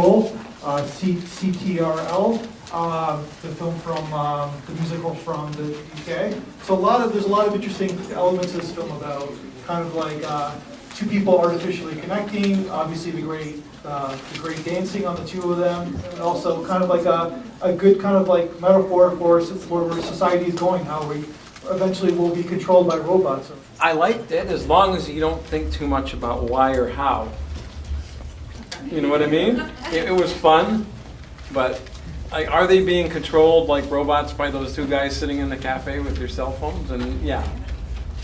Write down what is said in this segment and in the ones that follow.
Control, C.T.R.L, the film from the musical from the UK. So there's a lot of interesting elements of this film about kind of like two people artificially connecting. Obviously, the great dancing on the two of them, and also kind of like a good kind of like metaphor for where society is going, how we eventually will be controlled by robots. I liked it as long as you don't think too much about why or how. You know what I mean? It was fun, but like, are they being controlled like robots by those two guys sitting in the cafe with their cell phones? And yeah.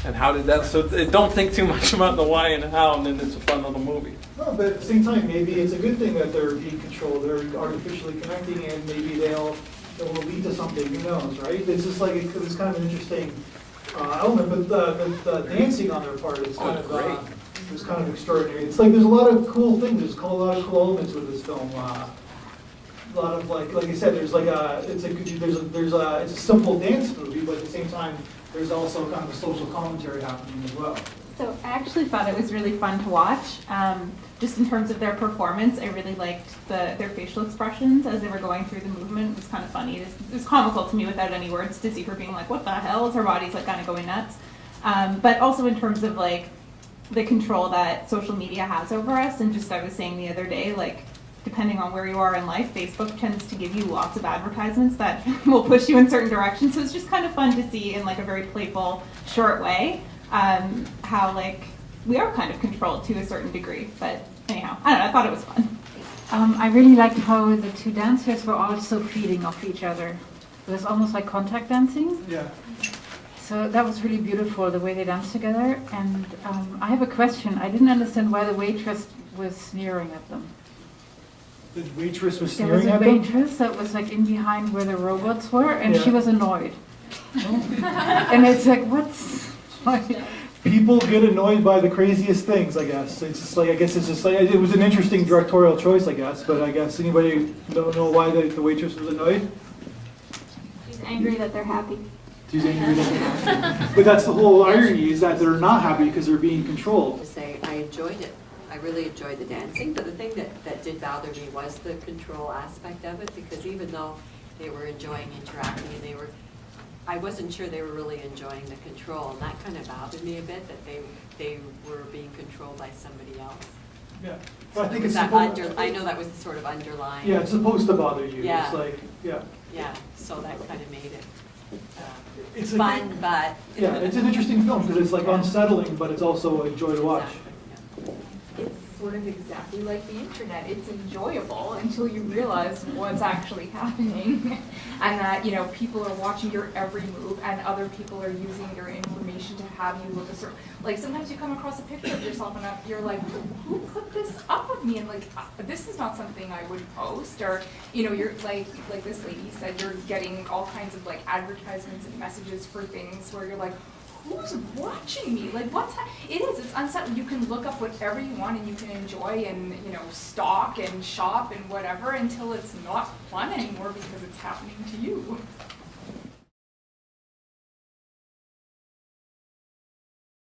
And how did that? So don't think too much about the why and how, and then it's a fun little movie. No, but at the same time, maybe it's a good thing that they're being controlled. They're artificially connecting, and maybe it will lead to something. Who knows, right? It's just like it was kind of an interesting element, but the dancing on their part is kind of great. It was kind of extraordinary. It's like there's a lot of cool things. There's a lot of cool elements with this film. A lot of like I said, there's like it's a simple dance movie, but at the same time, there's also kind of a social commentary happening as well. So I actually thought it was really fun to watch. Just in terms of their performance, I really liked their facial expressions as they were going through the movement. It was kind of funny. It was comical to me without any words to see her being like, what the hell? Is her body's like kind of going nuts. But also in terms of like the control that social media has over us, and just I was saying the other day, like depending on where you are in life, Facebook tends to give you lots of advertisements that will push you in certain directions. So it's just kind of fun to see in like a very playful, short way, how like we are kind of controlled to a certain degree. But anyhow, I don't know, I thought it was fun. I really liked how the two dancers were also feeding off each other. It was almost like contact dancing. Yeah. So that was really beautiful, the way they danced together. And I have a question. I didn't understand why the waitress was sneering at them. The waitress was There was sneering a at them? waitress that was like in behind where the robots were, and Yeah. she was annoyed. And it's like, what's... Like, People get annoyed by the craziest things, I guess. It's just like, I guess it's just like, it was an interesting directorial choice, I guess, but I guess anybody don't know why the waitress was annoyed? She's angry that they're happy. She's angry that they're happy. But that's the whole irony, is that they're not happy because they're being controlled. To say I enjoyed it. I really enjoyed the dancing, but the thing that did bother me was the control aspect of it, because even though they were enjoying interacting and I wasn't sure they were really enjoying the control, and that kind of bothered me a bit, that they were being controlled by somebody else. Yeah. So But I think it's that supposed, I know that was the sort of underlying. yeah, it's supposed to bother you. Yeah. It's like, yeah. Yeah, so that kind of made it It's fun, but. Yeah, it's an interesting film because it's like unsettling, but it's also a joy to watch. Exactly, yeah. It's sort of exactly like the internet. It's enjoyable until you realize what's actually happening and that, you know, people are watching your every move and other people are using your information to have you look a certain, like sometimes you come across a picture of yourself and you're like, who put this up of me? And like, this is not something I would post. Or, you know, you're like this lady said, you're getting all kinds of like advertisements and messages for things where you're like, who's watching me? Like, it's unsettling. You can look up whatever you want and you can enjoy and, you know, stalk and shop and whatever until it's not fun anymore because it's happening to you.